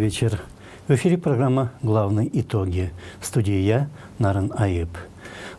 вечер. В эфире программа «Главные итоги». В студии я, Наран Аиб.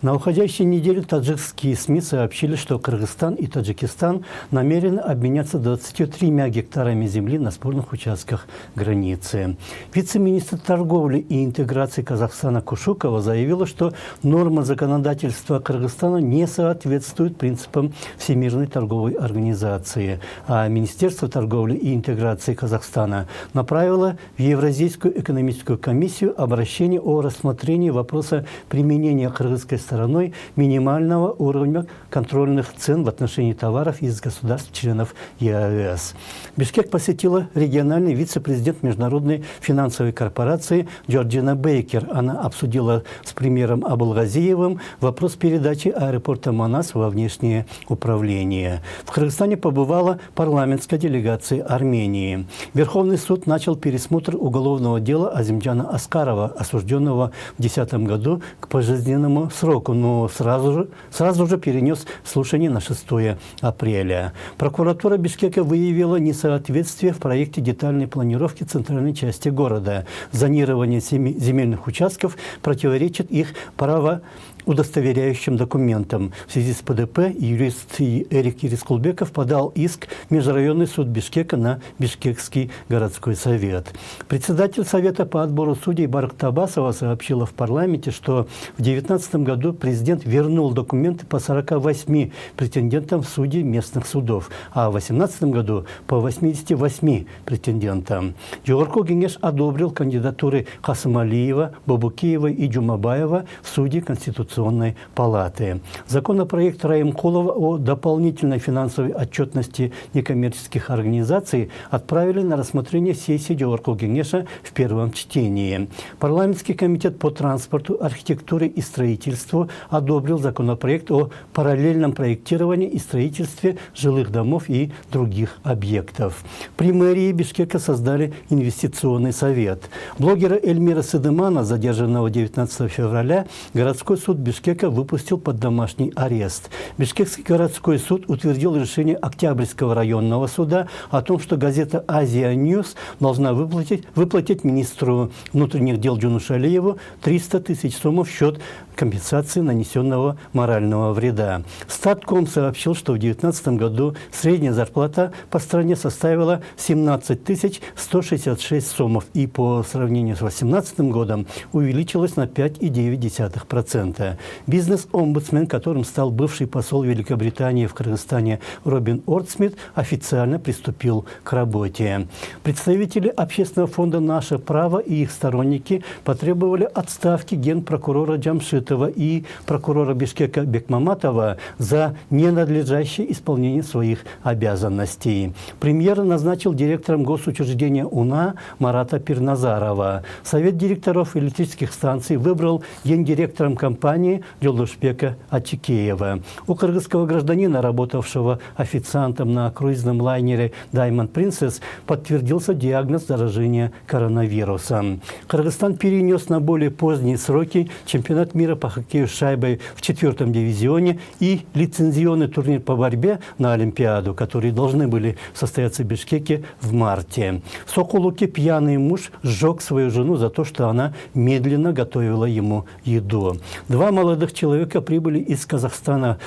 На уходящей неделе таджикские СМИ сообщили, что Кыргызстан и Таджикистан намерены обменяться 23 гектарами земли на спорных участках границы. Вице-министр торговли и интеграции Казахстана Кушукова заявила, что норма законодательства Кыргызстана не соответствует принципам Всемирной торговой организации, а Министерство торговли и интеграции Казахстана направило в Евразийскую экономическую комиссию обращение о рассмотрении вопроса применения кыргызской стороной минимального уровня контрольных цен в отношении товаров из государств-членов ЕАЭС. Бишкек посетила региональный вице-президент Международной финансовой корпорации Джорджина Бейкер. Она обсудила с премьером Абулгазиевым вопрос передачи аэропорта Манас во внешнее управление. В Кыргызстане побывала парламентская делегация Армении. Верховный суд начал пересмотр уголовного дела Азимджана Аскарова, осужденного в 2010 году к пожизненному сроку, но сразу же перенес слушание на 6 апреля. Прокуратура Бишкека выявила несоответствие в проекте детальной планировки центральной части города. Зонирование земельных участков противоречит их удостоверяющим документам. В связи с ПДП юрист Эрик Ирискулбеков подал иск в Межрайонный суд Бишкека на Бишкекский городской совет. Председатель Совета по отбору судей Барык Табасова сообщила в парламенте, что в 2019 году президент вернул документы по 48 претендентам в судьи местных судов, а в 2018 году по 88 претендентам. Жогорку Кеңеш одобрил кандидатуры Касымалиева, Бабукеева и Джумабаева в судьи Конституционной палаты. Законопроект Райымкулова о дополнительной финансовой отчетности некоммерческих организаций отправили на рассмотрение сессии Жогорку Кеңеша в первом чтении. Парламентский комитет по транспорту, архитектуре и строительству одобрил законопроект о параллельном проектировании и строительстве жилых домов и других объектов. При мэрии Бишкека создали инвестиционный совет. Блогера Эльмира Сыдымана, задержанного 19 февраля, городской суд Бишкека выпустил под домашний арест. Бишкекский городской суд утвердил решение Октябрьского районного суда о том, что газета «Азия Ньюс» должна выплатить министру внутренних дел Джунушалиеву 300 тысяч сом в счет компенсации нанесенного морального вреда. Статком сообщил, что в 2019 году средняя зарплата по стране составила 17 166 сомов и по сравнению с 2018 годом увеличилась на 5,9%. Бизнес-омбудсмен, которым стал бывший посол Великобритании в Кыргызстане Робин Ортсмит, официально приступил к работе. Представители общественного фонда «Наше право» и их сторонники потребовали отставки генпрокурора Джамшитова и прокурора Бишкека Бекмаматова за ненадлежащее исполнение своих обязанностей. Премьер назначил директором госучреждения УНА Марата Пирназарова. Совет директоров электрических станций выбрал гендиректором компании Джолдушбека Ачикеева. У кыргызского гражданина, работавшего официантом на круизном лайнере Diamond Princess, подтвердился диагноз заражения коронавирусом. Кыргызстан перенес на более поздние сроки чемпионат мира по хоккею с шайбой в 4-м дивизионе и лицензионный турнир по борьбе на Олимпиаду, которые должны были состояться в Бишкеке в марте. В Сокулуке пьяный муж сжег свою жену за то, что она медленно готовила ему еду. Два молодых человека прибыли из Казахстана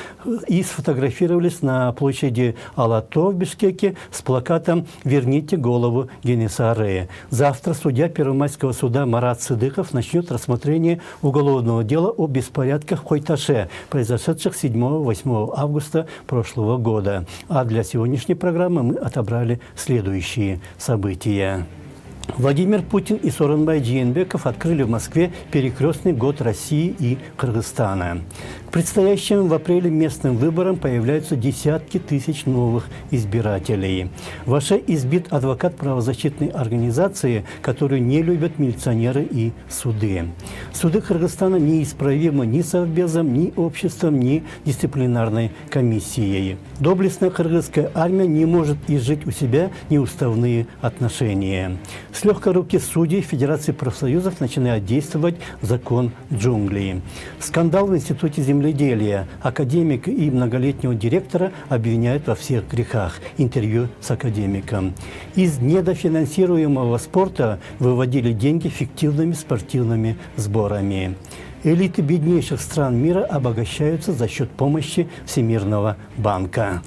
и сфотографировались на площади Алато в Бишкеке с плакатом «Верните голову Генесаре». Завтра судья Первомайского суда Марат Сыдыков начнет рассмотрение уголовного дела о беспорядках в Хойташе, произошедших 7-8 августа прошлого года. А для сегодняшней программы мы отобрали следующие события. Владимир Путин и Сооронбай Жээнбеков открыли в Москве перекрестный год России и Кыргызстана. К предстоящим в апреле местным выборам появляются десятки тысяч новых избирателей. В Аше избит адвокат правозащитной организации, которую не любят милиционеры и суды. Суды Кыргызстана неисправимы ни Совбезом, ни обществом, ни дисциплинарной комиссией. Доблестная кыргызская армия не может изжить у себя неуставные отношения. С легкой руки судей Федерации профсоюзов начинает действовать закон джунглей. Скандал в Институте земледелия. Академик и многолетнего директора обвиняют во всех грехах. Интервью с академиком. Из недофинансируемого спорта выводили деньги фиктивными спортивными сборами. Элиты беднейших стран мира обогащаются за счет помощи Всемирного банка.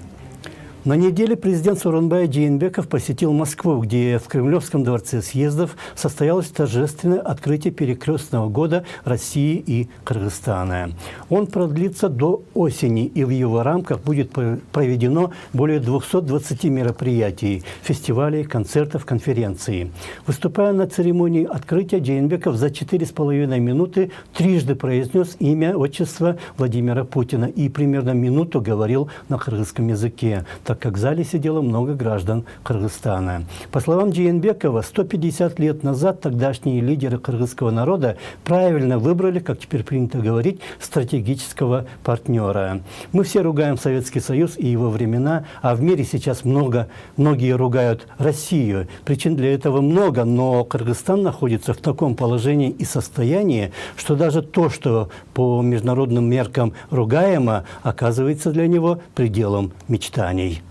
На неделе президент Сооронбай Жээнбеков посетил Москву, где в Кремлевском дворце съездов состоялось торжественное открытие перекрестного года России и Кыргызстана. Он продлится до осени, и в его рамках будет проведено более 220 мероприятий, фестивалей, концертов, конференций. Выступая на церемонии открытия, Жээнбеков за 4,5 минуты трижды произнес имя, отчество Владимира Путина и примерно минуту говорил на кыргызском языке, так как в зале сидело много граждан Кыргызстана. По словам Жээнбекова, 150 лет назад тогдашние лидеры кыргызского народа правильно выбрали, как теперь принято говорить, стратегического партнера. Мы все ругаем Советский Союз и его времена, а в мире сейчас многие ругают Россию. Причин для этого много, но Кыргызстан находится в таком положении и состоянии, что даже то, что по международным меркам ругаемо, оказывается для него пределом мечтаний.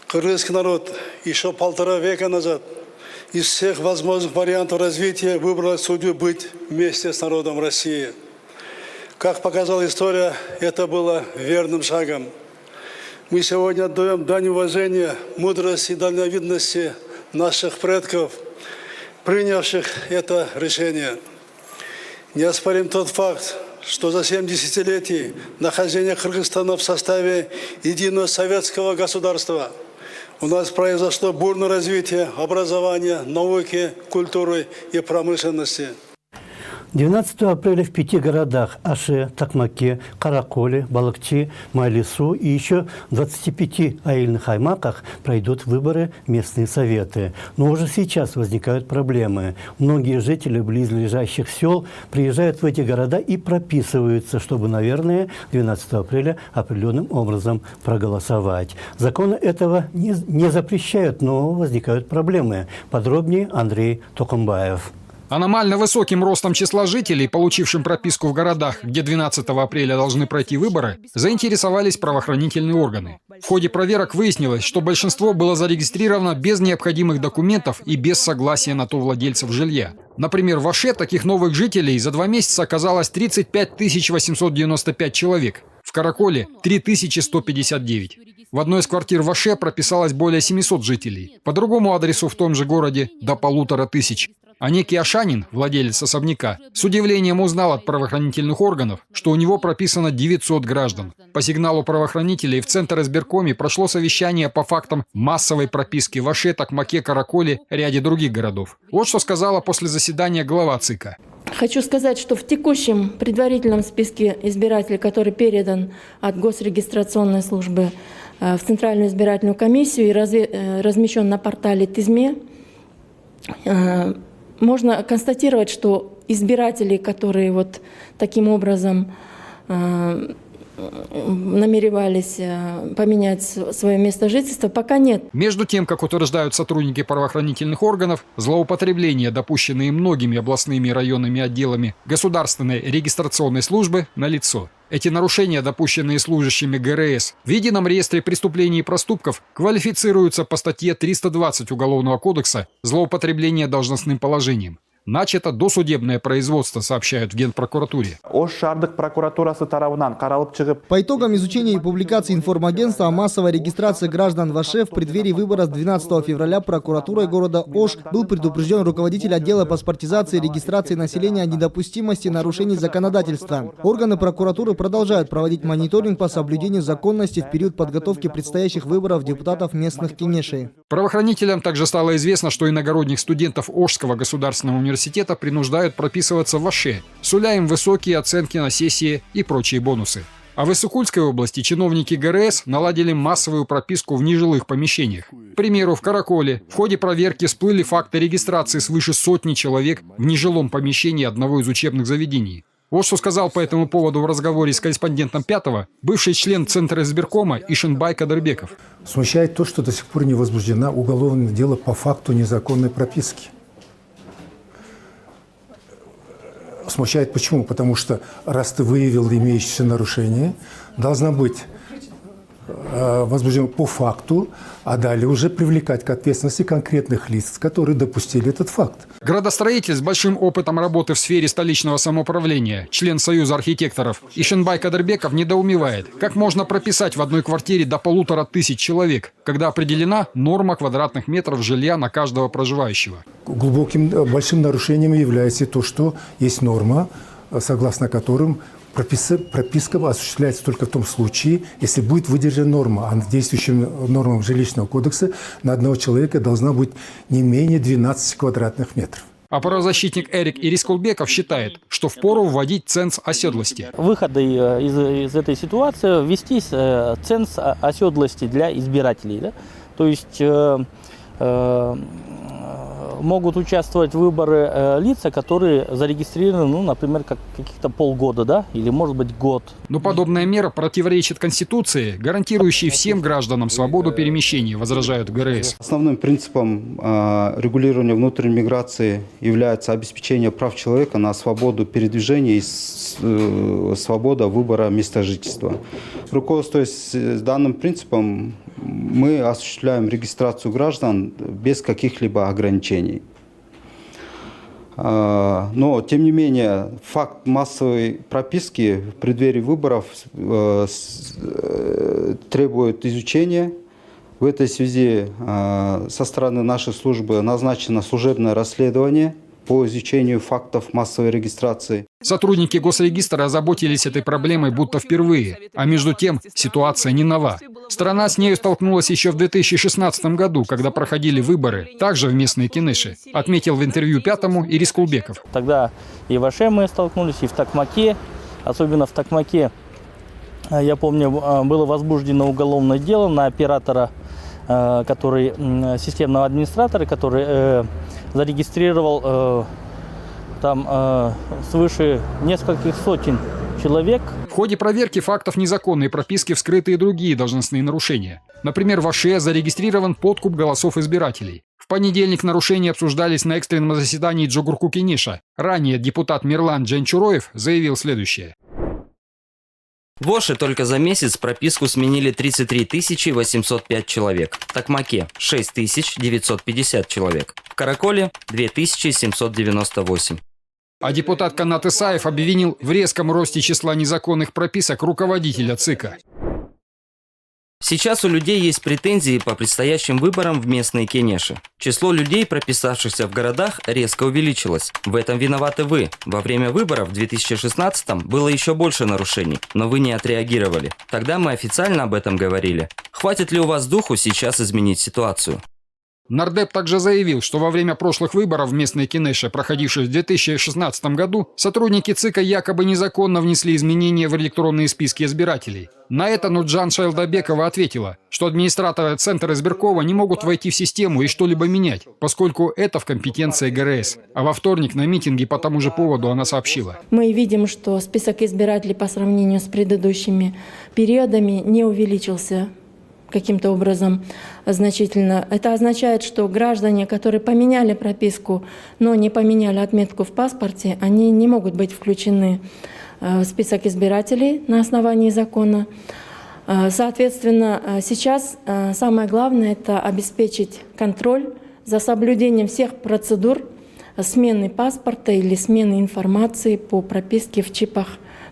Кыргызский народ еще 1,5 века назад из всех возможных вариантов развития выбрал судьбу быть вместе с народом России. Как показала история, это было верным шагом. Мы сегодня отдаем дань уважения, мудрости и дальновидности наших предков, принявших это решение. Неоспорим тот факт, что за 7 десятилетий нахождения Кыргызстана в составе единого советского государства у нас произошло бурное развитие образования, науки, культуры и промышленности. 12 апреля в 5 городах – Аше, Токмаке, Караколе, Балыкчи, Майлису и еще в 25 аильных аймаках пройдут выборы местные советы. Но уже сейчас возникают проблемы. Многие жители близлежащих сел приезжают в эти города и прописываются, чтобы, наверное, 12 апреля определенным образом проголосовать. Законы этого не запрещают, но возникают проблемы. Подробнее Андрей Токумбаев. Аномально высоким ростом числа жителей, получившим прописку в городах, где 12 апреля должны пройти выборы, заинтересовались правоохранительные органы. В ходе проверок выяснилось, что большинство было зарегистрировано без необходимых документов и без согласия на то владельцев жилья. Например, в Аше таких новых жителей за 2 месяца оказалось 35 895 человек, в Караколе – 3159. В одной из квартир в Аше прописалось более 700 жителей, по другому адресу в том же городе – до 1500. А некий ашанин, владелец особняка, с удивлением узнал от правоохранительных органов, что у него прописано 900 граждан. По сигналу правоохранителей в Центр избиркоме прошло совещание по фактам массовой прописки в Аше, Токмаке, Караколе и ряде других городов. Вот что сказала после заседания глава ЦИКа. Хочу сказать, что в текущем предварительном списке избирателей, который передан от госрегистрационной службы в Центральную избирательную комиссию и размещен на портале ТИЗМЕ, можно констатировать, что избиратели, которые вот таким образом намеревались поменять свое место жительства, пока нет. Между тем, как утверждают сотрудники правоохранительных органов, злоупотребления, допущенные многими областными и районными отделами Государственной регистрационной службы, налицо. Эти нарушения, допущенные служащими ГРС, в едином реестре преступлений и проступков квалифицируются по статье 320 Уголовного кодекса «Злоупотребление должностным положением». Начато досудебное производство, сообщают в Генпрокуратуре. По итогам изучения и публикации информагентства о массовой регистрации граждан в Аше в преддверии выборов 12 февраля прокуратурой города Ош был предупрежден руководитель отдела паспортизации и регистрации населения о недопустимости нарушений законодательства. Органы прокуратуры продолжают проводить мониторинг по соблюдению законности в период подготовки предстоящих выборов депутатов местных кенешей. Правоохранителям также стало известно, что иногородних студентов Ошского государственного университета принуждают прописываться в Аше, суля им высокие оценки на сессии и прочие бонусы. А в Иссык-Кульской области чиновники ГРС наладили массовую прописку в нежилых помещениях. К примеру, в Караколе в ходе проверки всплыли факты регистрации свыше сотни человек в нежилом помещении одного из учебных заведений. Вот что сказал по этому поводу в разговоре с корреспондентом «Пятого» бывший член Центра избиркома Ишенбай Кадырбеков. Смущает то, что до сих пор не возбуждено уголовное дело по факту незаконной прописки. Смущает почему? Потому что раз ты выявил имеющееся нарушение, должна быть возбуждено по факту, а далее уже привлекать к ответственности конкретных лиц, которые допустили этот факт. Градостроитель с большим опытом работы в сфере столичного самоуправления, член Союза архитекторов Ишенбай Кадырбеков недоумевает, как можно прописать в одной квартире до 1500 человек, когда определена норма квадратных метров жилья на каждого проживающего. Глубоким, большим нарушением является то, что есть норма, согласно которым прописка осуществляется только в том случае, если будет выдержана норма. А действующим нормам жилищного кодекса на одного человека должна быть не менее 12 квадратных метров. А правозащитник Эрик Ирискулбеков считает, что впору вводить ценз оседлости. Выходы из этой ситуации ввести ценз оседлости для избирателей. Да? То есть могут участвовать в выборы лица, которые зарегистрированы, ну, например, как каких-то полгода, да, или, может быть, год. Но подобная мера противоречит Конституции, гарантирующей всем гражданам свободу перемещения, возражают в ГРС. Основным принципом регулирования внутренней миграции является обеспечение прав человека на свободу передвижения и свобода выбора места жительства. Руководствуясь данным принципом, мы осуществляем регистрацию граждан без каких-либо ограничений. Но, тем не менее, факт массовой прописки в преддверии выборов требует изучения. В этой связи со стороны нашей службы назначено служебное расследование по изучению фактов массовой регистрации. Сотрудники Госрегистра озаботились этой проблемой будто впервые, а между тем ситуация не нова. Страна с нею столкнулась еще в 2016 году, когда проходили выборы, также в местные Кенеши, отметил в интервью «Пятому» Ирискулбеков. Тогда и в Аше мы столкнулись, и в Токмаке, особенно в Токмаке, я помню, было возбуждено уголовное дело на оператора, системного администратора, который зарегистрировал там свыше нескольких сотен человек. В ходе проверки фактов незаконной прописки вскрыты и другие должностные нарушения. Например, в Аше зарегистрирован подкуп голосов избирателей. В понедельник нарушения обсуждались на экстренном заседании Джогурку Кенеша. Ранее депутат Мирлан Джанчуроев заявил следующее. В Оше только за месяц прописку сменили 33 805 человек. В Токмаке – 6 950 человек. В Караколе – 2798. А депутат Канат Исаев обвинил в резком росте числа незаконных прописок руководителя ЦИКа. Сейчас у людей есть претензии по предстоящим выборам в местные Кенеши. Число людей, прописавшихся в городах, резко увеличилось. В этом виноваты вы. Во время выборов в 2016-м было еще больше нарушений, но вы не отреагировали. Тогда мы официально об этом говорили. Хватит ли у вас духу сейчас изменить ситуацию? Нардеп также заявил, что во время прошлых выборов в местные Кенеши, проходивших в 2016 году, сотрудники ЦИКа якобы незаконно внесли изменения в электронные списки избирателей. На это Нурджан Шайлдабекова ответила, что администраторы Центра избиркома не могут войти в систему и что-либо менять, поскольку это в компетенции ГРС. А во вторник на митинге по тому же поводу она сообщила. Мы видим, что список избирателей по сравнению с предыдущими периодами не увеличился каким-то образом значительно. Это означает, что граждане, которые поменяли прописку, но не поменяли отметку в паспорте, они не могут быть включены в список избирателей на основании закона. Соответственно, сейчас самое главное – это обеспечить контроль за соблюдением всех процедур смены паспорта или смены информации по прописке в чипах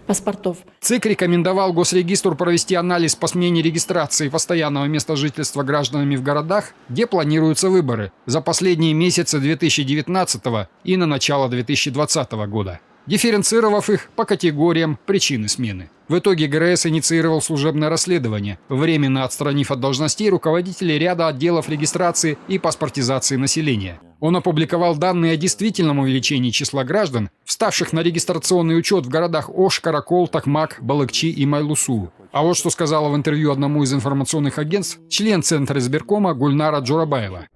паспортов. ЦИК рекомендовал Госрегистру провести анализ по смене регистрации постоянного места жительства гражданами в городах, где планируются выборы, за последние месяцы 2019 и на начало 2020 года, дифференцировав их по категориям причины смены. В итоге ГРС инициировал служебное расследование, временно отстранив от должностей руководителей ряда отделов регистрации и паспортизации населения. Он опубликовал данные о действительном увеличении числа граждан, вставших на регистрационный учет в городах Ош, Каракол, Токмак, Балыкчи и Майлусу. А вот что сказала в интервью одному из информационных агентств член Центра избиркома Гульнара Джурабаева.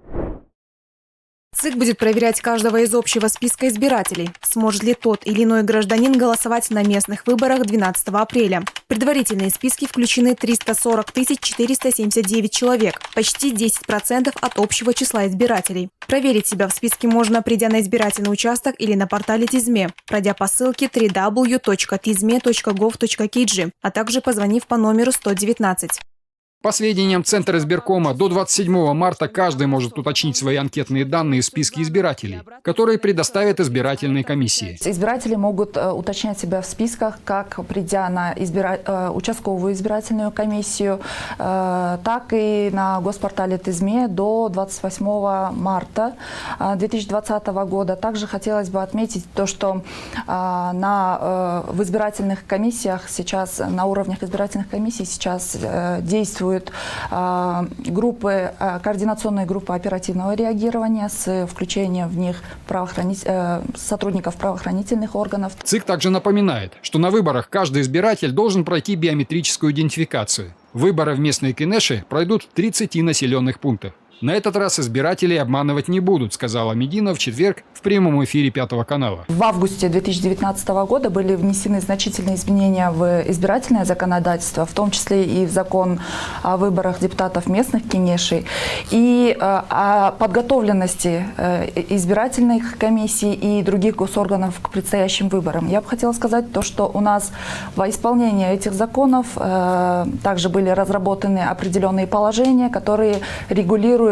ЦИК будет проверять каждого из общего списка избирателей. Сможет ли тот или иной гражданин голосовать на местных выборах 12 апреля. В предварительные списки включены 340 479 человек, почти 10% от общего числа избирателей. Проверить себя в списке можно, придя на избирательный участок или на портале Тизме, пройдя по ссылке www.tizme.gov.kg, а также позвонив по номеру 119. По сведениям Центра избиркома, до 27 марта каждый может уточнить свои анкетные данные в списке избирателей, которые предоставят избирательные комиссии. Избиратели могут уточнять себя в списках, как придя на участковую избирательную комиссию, так и на госпортале Тизме до 28 марта 2020 года. Также хотелось бы отметить то, что в избирательных комиссиях сейчас, на уровнях избирательных комиссий сейчас действуют координационные группы оперативного реагирования с включением в них сотрудников правоохранительных органов. ЦИК также напоминает, что на выборах каждый избиратель должен пройти биометрическую идентификацию. Выборы в местные кенеши пройдут в 30 населенных пунктах. На этот раз избирателей обманывать не будут, сказала Медина в четверг в прямом эфире 5 канала. В августе 2019 года были внесены значительные изменения в избирательное законодательство, в том числе и в закон о выборах депутатов местных кенешей, и о подготовленности избирательных комиссий и других госорганов к предстоящим выборам. Я бы хотела сказать то, что у нас во исполнение этих законов также были разработаны определенные положения, которые регулируют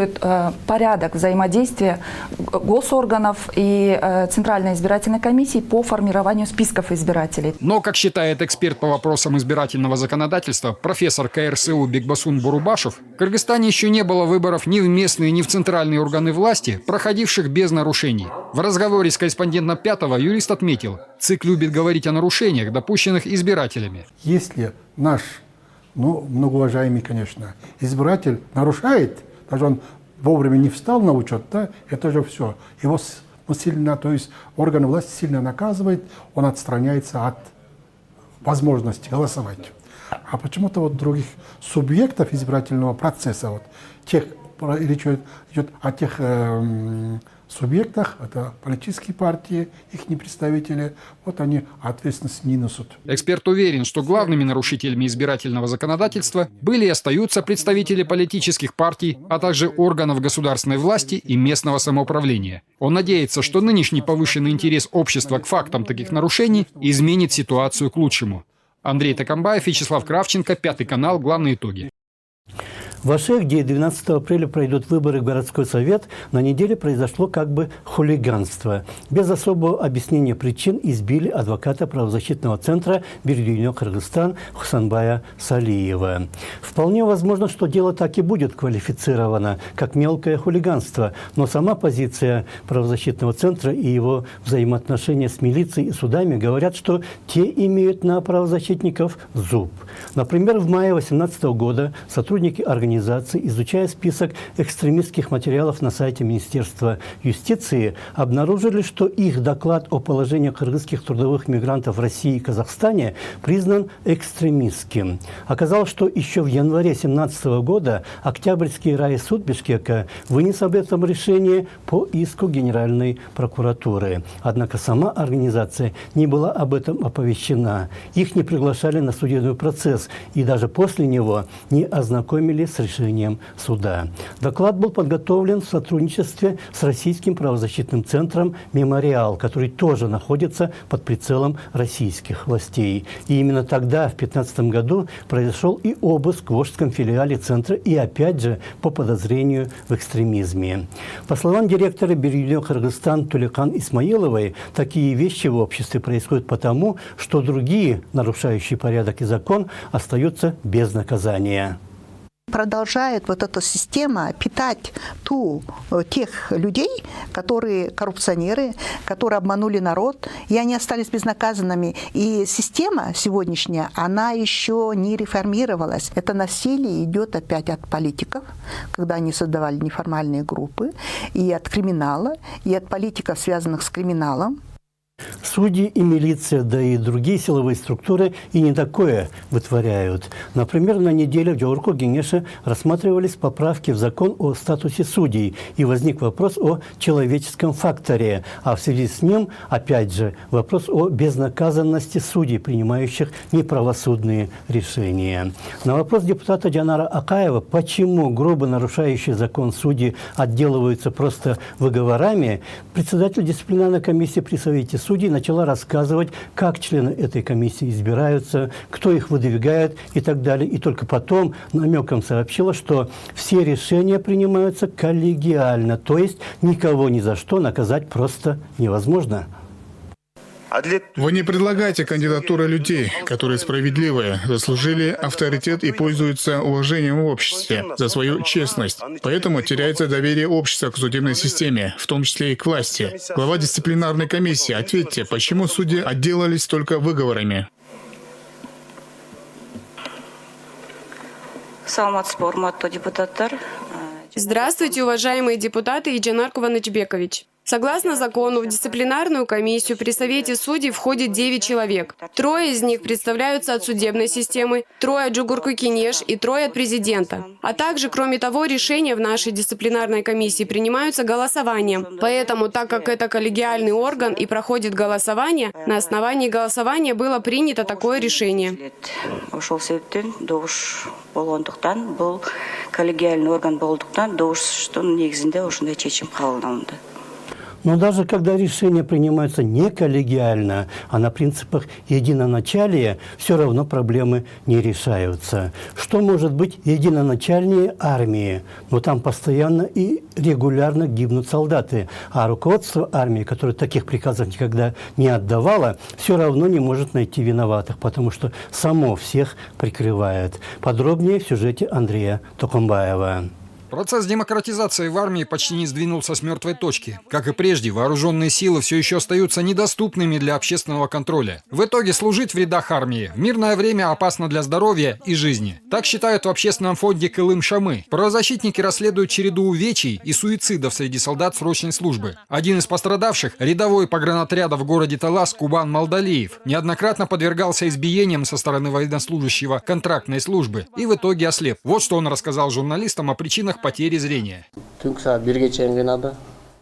порядок взаимодействия госорганов и Центральной избирательной комиссии по формированию списков избирателей. Но, как считает эксперт по вопросам избирательного законодательства, профессор КРСУ Бекбасун Бурубашев, в Кыргызстане еще не было выборов ни в местные, ни в центральные органы власти, проходивших без нарушений. В разговоре с корреспондентом 5-го юрист отметил, ЦИК любит говорить о нарушениях, допущенных избирателями. Если наш, многоуважаемый, конечно, избиратель нарушает, даже он вовремя не встал на учет, да, это же все. Его сильно, то есть органы власти сильно наказывает, он отстраняется от возможности голосовать. А почему-то других субъектов избирательного процесса, речь идет о тех субъектах, это политические партии, их представители, они ответственность не несут. Эксперт уверен, что главными нарушителями избирательного законодательства были и остаются представители политических партий, а также органов государственной власти и местного самоуправления. Он надеется, что нынешний повышенный интерес общества к фактам таких нарушений изменит ситуацию к лучшему. Андрей Токамбаев, Вячеслав Кравченко, 5 канал, главные итоги. В Оше, где 12 апреля пройдут выборы в городской совет, на неделе произошло хулиганство. Без особого объяснения причин избили адвоката правозащитного центра «Бирюльнё Кыргызстан» Хусанбая Салиева. Вполне возможно, что дело так и будет квалифицировано как мелкое хулиганство, но сама позиция правозащитного центра и его взаимоотношения с милицией и судами говорят, что те имеют на правозащитников зуб. Например, в мае 2018 года сотрудники организации, изучая список экстремистских материалов на сайте Министерства юстиции, обнаружили, что их доклад о положении кыргызских трудовых мигрантов в России и Казахстане признан экстремистским. Оказалось, что еще в январе 2017 года Октябрьский райсуд Бишкека вынес об этом решение по иску Генеральной прокуратуры. Однако сама организация не была об этом оповещена. Их не приглашали на судебный процесс и даже после него не ознакомили с решением суда. Доклад был подготовлен в сотрудничестве с Российским правозащитным центром «Мемориал», который тоже находится под прицелом российских властей. И именно тогда, в 2015 году, произошел и обыск в Ошском филиале центра, и опять же по подозрению в экстремизме. По словам директора «Бирюльнё Кыргызстан» Туликан Исмаиловой, такие вещи в обществе происходят потому, что другие, нарушающие порядок и закон, остаются без наказания. продолжает вот эта система питать тех людей, которые коррупционеры, которые обманули народ, и они остались безнаказанными. И система сегодняшняя, она еще не реформировалась. Это насилие идет опять от политиков, когда они создавали неформальные группы, и от криминала, и от политиков, связанных с криминалом. Судьи и милиция, да и другие силовые структуры и не такое вытворяют. Например, на неделе в Джоурку Кенеше рассматривались поправки в закон о статусе судей, и возник вопрос о человеческом факторе, а в связи с ним, опять же, вопрос о безнаказанности судей, принимающих неправосудные решения. На вопрос депутата Джанара Акаева, почему грубо нарушающие закон судьи отделываются просто выговорами, председатель дисциплинарной комиссии при Совете судей начала рассказывать, как члены этой комиссии избираются, кто их выдвигает и так далее. И только потом намеком сообщила, что все решения принимаются коллегиально, то есть никого ни за что наказать просто невозможно. Вы не предлагаете кандидатуры людей, которые справедливые, заслужили авторитет и пользуются уважением в обществе за свою честность. Поэтому теряется доверие общества к судебной системе, в том числе и к власти. Глава дисциплинарной комиссии, ответьте, почему судьи отделались только выговорами? Здравствуйте, уважаемые депутаты и Джанар Куванычбекович. Согласно закону, в дисциплинарную комиссию при Совете судей входит 9 человек. 3 из них представляются от судебной системы, 3 от Джугурку-Кенеш и 3 от президента. А также, кроме того, решения в нашей дисциплинарной комиссии принимаются голосованием. Поэтому, так как это коллегиальный орган и проходит голосование, на основании голосования было принято такое решение. Но даже когда решения принимаются не коллегиально, а на принципах единоначалия, все равно проблемы не решаются. Что может быть единоначальнее армии? Но там постоянно и регулярно гибнут солдаты. А руководство армии, которое таких приказов никогда не отдавало, все равно не может найти виноватых, потому что само всех прикрывает. Подробнее в сюжете Андрея Токомбаева. Процесс демократизации в армии почти не сдвинулся с мертвой точки. Как и прежде, вооруженные силы все еще остаются недоступными для общественного контроля. В итоге служить в рядах армии в мирное время опасно для здоровья и жизни. Так считают в общественном фонде Кылым-Шамы. Правозащитники расследуют череду увечий и суицидов среди солдат срочной службы. Один из пострадавших, рядовой погранотряда в городе Талас Кубан Малдалиев, неоднократно подвергался избиениям со стороны военнослужащего контрактной службы и в итоге ослеп. Вот что он рассказал журналистам о причинах потери зрения.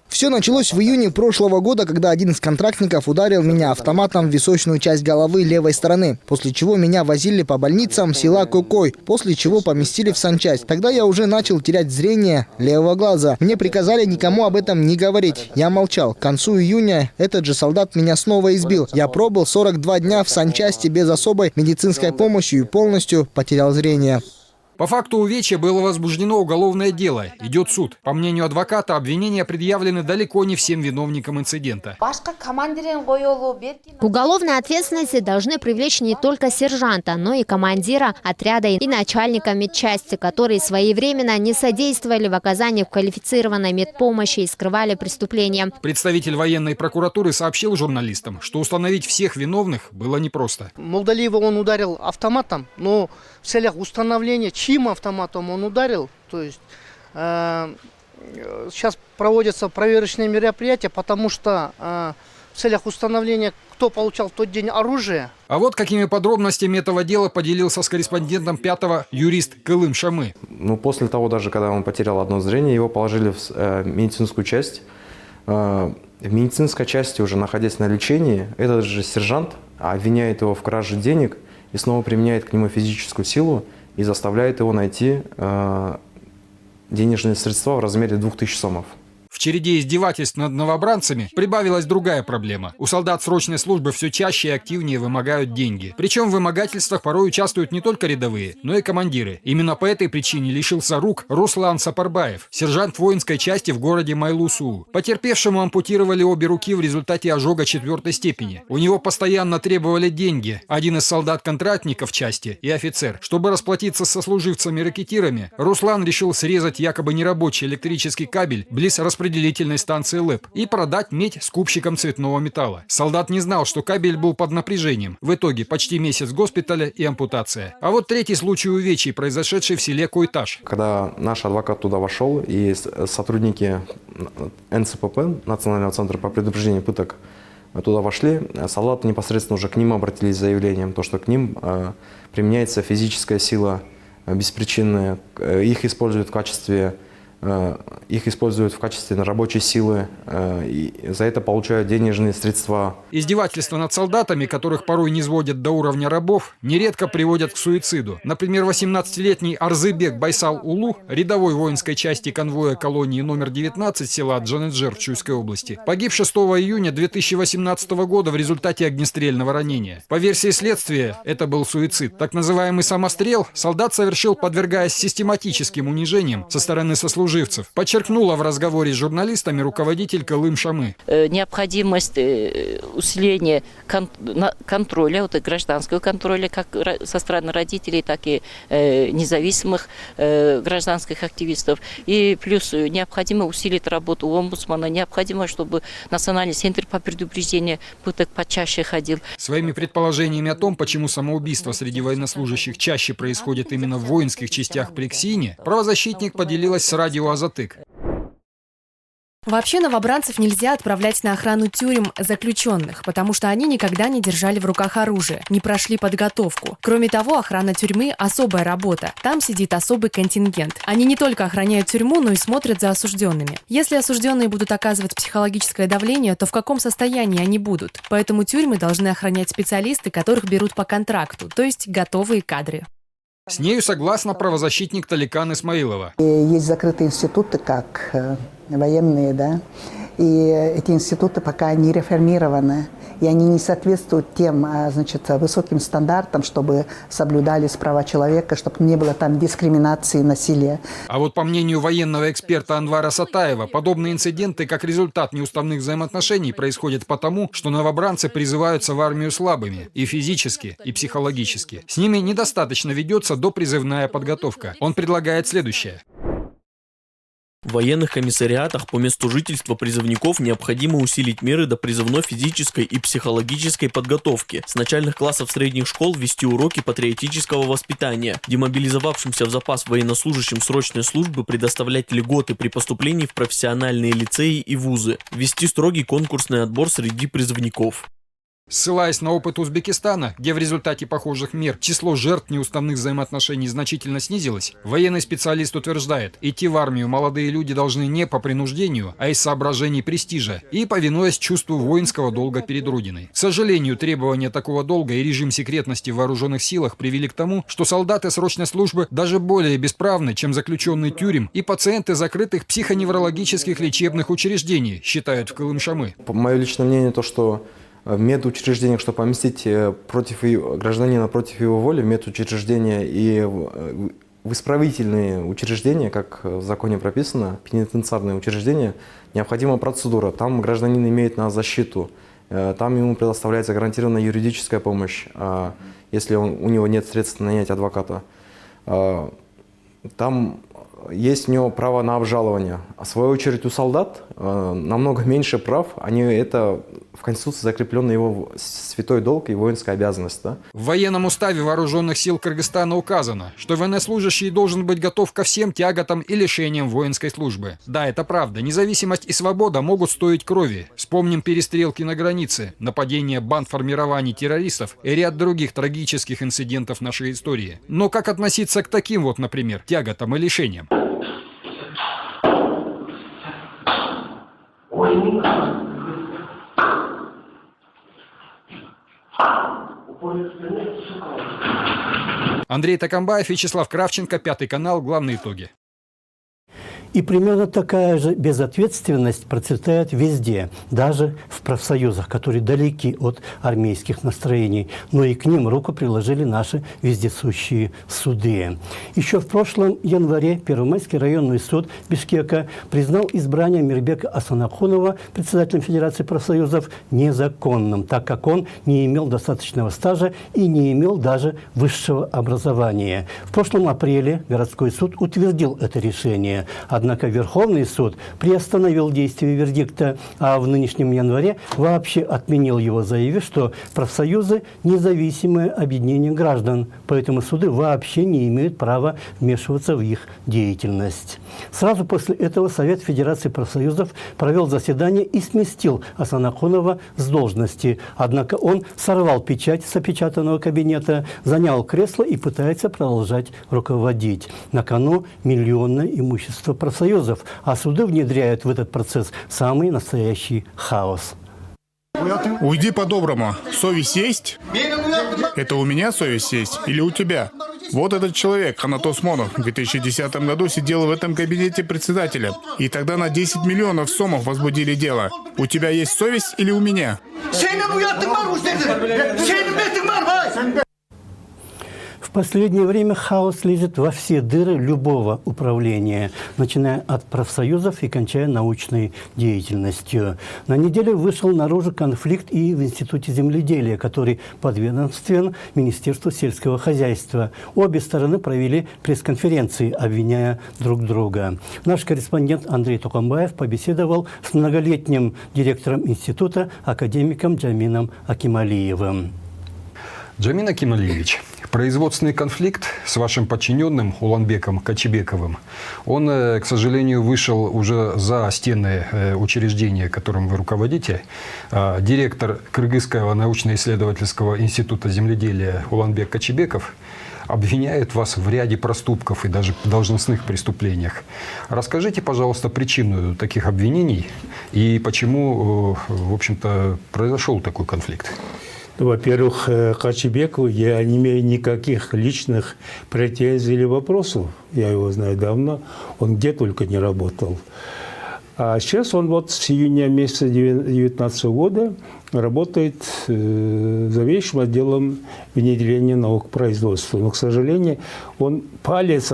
Все началось в июне прошлого года, когда один из контрактников ударил меня автоматом в височную часть головы левой стороны, после чего меня возили по больницам села Кокой, после чего поместили в санчасть. Тогда я уже начал терять зрение левого глаза. Мне приказали никому об этом не говорить. Я молчал. К концу июня этот же солдат меня снова избил. Я пробыл 42 дня в санчасти без особой медицинской помощи и полностью потерял зрение. По факту увечья было возбуждено уголовное дело. Идет суд. По мнению адвоката, обвинения предъявлены далеко не всем виновникам инцидента. К уголовной ответственности должны привлечь не только сержанта, но и командира отряда и начальника медчасти, которые своевременно не содействовали в оказании квалифицированной медпомощи и скрывали преступления. Представитель военной прокуратуры сообщил журналистам, что установить всех виновных было непросто. Малдалиева он ударил автоматом, но в целях установления, чьим автоматом он ударил, то есть сейчас проводятся проверочные мероприятия, потому что в целях установления, кто получал в тот день оружие. А вот какими подробностями этого дела поделился с корреспондентом 5-го юрист Кылым-Шамы. После того, даже когда он потерял одно зрение, его положили в медицинскую часть. В медицинской части, уже находясь на лечении, этот же сержант обвиняет его в краже денег и снова применяет к нему физическую силу и заставляет его найти денежные средства в размере 2000 сомов. В череде издевательств над новобранцами прибавилась другая проблема. У солдат срочной службы все чаще и активнее вымогают деньги. Причем в вымогательствах порой участвуют не только рядовые, но и командиры. Именно по этой причине лишился рук Руслан Сапарбаев, сержант воинской части в городе Майлу-Суу. Потерпевшему ампутировали обе руки в результате ожога 4-й степени. У него постоянно требовали деньги. Один из солдат-контрактников части и офицер. Чтобы расплатиться со служивцами-ракетирами, Руслан решил срезать якобы нерабочий электрический кабель близ распределительной станции ЛЭП и продать медь скупщикам цветного металла. Солдат не знал, что кабель был под напряжением. В итоге почти месяц госпиталя и ампутация. А вот третий случай увечий, произошедший в селе Койташ. Когда наш адвокат туда вошел и сотрудники НЦПП, Национального центра по предупреждению пыток, туда вошли, солдаты непосредственно уже к ним обратились с заявлением, то, что к ним применяется физическая сила беспричинная, их используют в качестве рабочей силы, и за это получают денежные средства. Издевательства над солдатами, которых порой не сводят до уровня рабов, нередко приводят к суициду. Например, 18-летний Арзыбек Байсал-Улу, рядовой воинской части конвоя колонии номер 19 села Джанеджер в Чуйской области, погиб 6 июня 2018 года в результате огнестрельного ранения. По версии следствия, это был суицид. Так называемый самострел солдат совершил, подвергаясь систематическим унижениям со стороны сослуживцев. Подчеркнула в разговоре с журналистами руководитель Кылым Шамы. Необходимость усиления контроля, гражданского контроля, как со стороны родителей, так и независимых гражданских активистов. И плюс необходимо усилить работу омбудсмана, необходимо, чтобы Национальный центр по предупреждению пыток почаще ходил. Своими предположениями о том, почему самоубийство среди военнослужащих чаще происходит именно в воинских частях при КСИНе, правозащитник поделилась с радио «Азатык». Вообще новобранцев нельзя отправлять на охрану тюрем заключенных, потому что они никогда не держали в руках оружие, не прошли подготовку. Кроме того, охрана тюрьмы – особая работа. Там сидит особый контингент. Они не только охраняют тюрьму, но и смотрят за осужденными. Если осужденные будут оказывать психологическое давление, то в каком состоянии они будут? Поэтому тюрьмы должны охранять специалисты, которых берут по контракту, то есть готовые кадры. С нею согласна правозащитник Таликан Исмаилова. Есть закрытые институты, как военные, да, и эти институты пока не реформированы, и они не соответствуют тем, высоким стандартам, чтобы соблюдались права человека, чтобы не было там дискриминации, насилия. А вот по мнению военного эксперта Анвара Сатаева, подобные инциденты как результат неуставных взаимоотношений происходят потому, что новобранцы призываются в армию слабыми и физически, и психологически. С ними недостаточно ведется допризывная подготовка. Он предлагает следующее. В военных комиссариатах по месту жительства призывников необходимо усилить меры допризывной физической и психологической подготовки. С начальных классов средних школ вести уроки патриотического воспитания. Демобилизовавшимся в запас военнослужащим срочной службы предоставлять льготы при поступлении в профессиональные лицеи и вузы. Вести строгий конкурсный отбор среди призывников. Ссылаясь на опыт Узбекистана, где в результате похожих мер число жертв неуставных взаимоотношений значительно снизилось, военный специалист утверждает, идти в армию молодые люди должны не по принуждению, а из соображений престижа и повинуясь чувству воинского долга перед Родиной. К сожалению, требования такого долга и режим секретности в вооруженных силах привели к тому, что солдаты срочной службы даже более бесправны, чем заключенные тюрем и пациенты закрытых психоневрологических лечебных учреждений, считают в Кылым Шамы. Мое личное мнение то, что в медучреждениях, чтобы поместить гражданина против его воли, в медучреждения и в исправительные учреждения, как в законе прописано, пенитенциарные учреждения, необходима процедура. Там гражданин имеет на защиту, там ему предоставляется гарантированная юридическая помощь, если у него нет средств нанять адвоката. Там есть у него право на обжалование. А в свою очередь у солдат намного меньше прав. Это в Конституции закреплен его святой долг и воинская обязанность. Да? В военном уставе вооруженных сил Кыргызстана указано, что военнослужащий должен быть готов ко всем тяготам и лишениям воинской службы. Да, это правда. Независимость и свобода могут стоить крови. Вспомним перестрелки на границе, нападения банд формирований террористов и ряд других трагических инцидентов нашей истории. Но как относиться к таким вот, например, тяготам и лишениям? Андрей Такамбаев, Вячеслав Кравченко, Пятый канал, главные итоги. И примерно такая же безответственность процветает везде, даже в профсоюзах, которые далеки от армейских настроений. Но и к ним руку приложили наши вездесущие суды. Еще в прошлом январе Первомайский районный суд Бишкека признал избрание Мирбека Асанахунова председателем Федерации профсоюзов незаконным, так как он не имел достаточного стажа и не имел даже высшего образования. В прошлом апреле городской суд утвердил это решение. Однако Верховный суд приостановил действие вердикта, а в нынешнем январе вообще отменил его, заявив, что профсоюзы – независимое объединение граждан, поэтому суды вообще не имеют права вмешиваться в их деятельность. Сразу после этого Совет Федерации профсоюзов провел заседание и сместил Асанахунова с должности. Однако он сорвал печать с опечатанного кабинета, занял кресло и пытается продолжать руководить. На кону миллионное имущество профсоюзов, а суды внедряют в этот процесс самый настоящий хаос. Уйди по-доброму. Совесть есть? Это у меня совесть есть или у тебя? Вот этот человек, Ханат Осмонов, в 2010 году сидел в этом кабинете председателя. И тогда на 10 миллионов сомов возбудили дело. У тебя есть совесть или у меня? В последнее время хаос лезет во все дыры любого управления, начиная от профсоюзов и кончая научной деятельностью. На неделе вышел наружу конфликт и в Институте земледелия, который подведомствен Министерству сельского хозяйства. Обе стороны провели пресс-конференции, обвиняя друг друга. Наш корреспондент Андрей Токамбаев побеседовал с многолетним директором института, академиком Джамином Акималиевым. Джамин Акималиевич, производственный конфликт с вашим подчиненным Уланбеком Качебековым, он, к сожалению, вышел уже за стены учреждения, которым вы руководите. Директор Кыргызского научно-исследовательского института земледелия Уланбек Качебеков обвиняет вас в ряде проступков и даже должностных преступлениях. Расскажите, пожалуйста, причину таких обвинений и почему, в общем-то, произошел такой конфликт. Во-первых, к Качебекову я не имею никаких личных претензий или вопросов. Я его знаю давно. Он где только не работал. А сейчас он вот с июня месяца 2019 года работает заведующим отделом внедрения наук производства. Но, к сожалению, он палец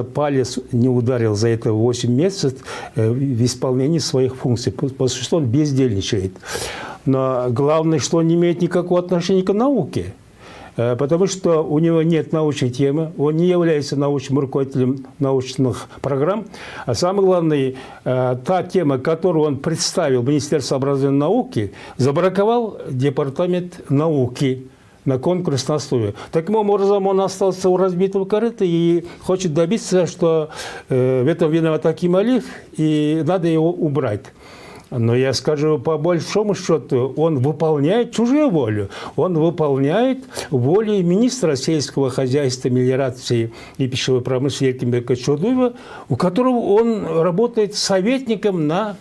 не ударил за это 8 месяцев в исполнении своих функций, потому что он бездельничает. Но главное, что он не имеет никакого отношения к науке, потому что у него нет научной темы, он не является научным руководителем научных программ. А самое главное, та тема, которую он представил Министерству образования и науки, забраковал Департамент науки на конкурсной основе. Таким образом, он остался у разбитого корыта и хочет добиться, что в этом виноват Акималиев, и надо его убрать. Но я скажу, по большому счету, он выполняет чужую волю. Он выполняет волю министра сельского хозяйства, мелиорации и пищевой промышленности Еркинбека Чудуева, у которого он работает советником на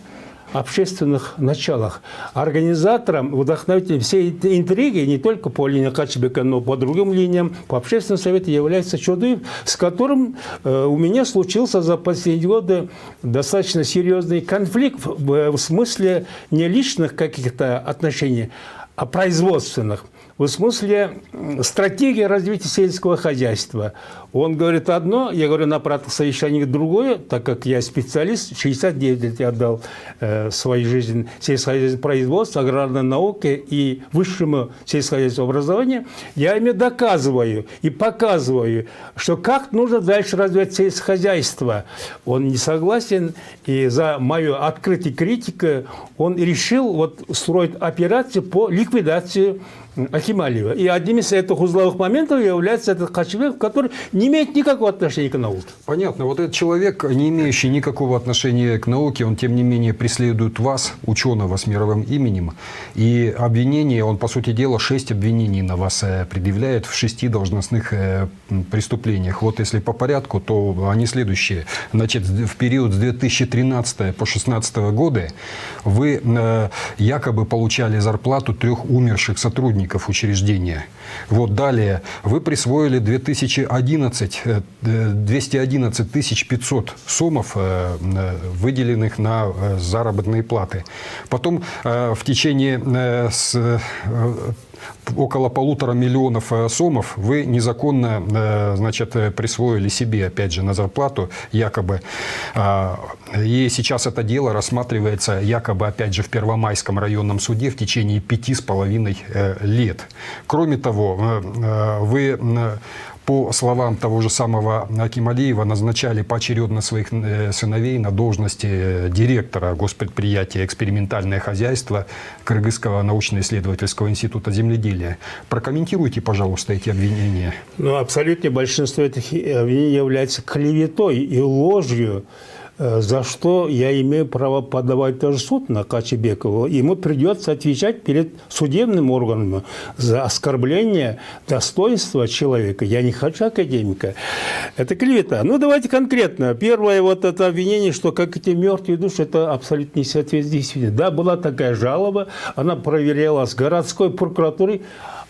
общественных началах. Организатором, вдохновителем всей этой интриги не только по линии Качебека, но по другим линиям, по общественному совету является Чудуев, с которым у меня случился за последние годы достаточно серьезный конфликт в смысле не личных каких-то отношений, а производственных. В смысле стратегии развития сельского хозяйства. Он говорит одно, я говорю на аппаратных совещаниях другое, так как я специалист, 69 лет я отдал свою жизнь сельскохозяйственному производству, аграрной науке и высшему сельскохозяйственному образованию. Я ими доказываю и показываю, что как нужно дальше развивать сельскохозяйство. Он не согласен, и за мою открытую критику он решил вот строить операцию по ликвидации Акималиева. И одним из этих узловых моментов является этот Качебеков, который не имеет никакого отношения к науке. Понятно. Вот этот человек, не имеющий никакого отношения к науке, он, тем не менее, преследует вас, ученого с мировым именем. И обвинение, он, по сути дела, 6 обвинений на вас предъявляет в 6 должностных преступлениях. Вот если по порядку, то они следующие. Значит, в период с 2013 по 2016 годы вы якобы получали зарплату 3 умерших сотрудников сотрудников учреждения. Вот далее вы присвоили 211 500 сомов, выделенных на заработные платы. Потом в течение около 1,5 миллиона сомов вы незаконно, значит, присвоили себе, опять же, на зарплату, якобы. И сейчас это дело рассматривается, якобы, опять же, в Первомайском районном суде в течение 5,5 лет. Кроме того, вы, по словам того же самого Акималиева, назначали поочередно своих сыновей на должности директора госпредприятия «Экспериментальное хозяйство» Кыргызского научно-исследовательского института земледелия. Прокомментируйте, пожалуйста, эти обвинения. Ну, абсолютно большинство этих обвинений является клеветой и ложью, за что я имею право подавать тоже суд на Качебекова. Ему придется отвечать перед судебным органом за оскорбление достоинства человека. Я не хочу академика. Это клевета. Ну, давайте конкретно. Первое вот это обвинение, что как эти мертвые души, это абсолютно не соответствует действительности. Да, была такая жалоба, она проверялась городской прокуратурой.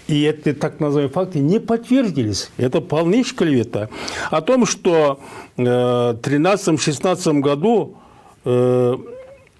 И эти так называемые факты не подтвердились. Это полнейшая клевета. О том, что в 2013-2016 году,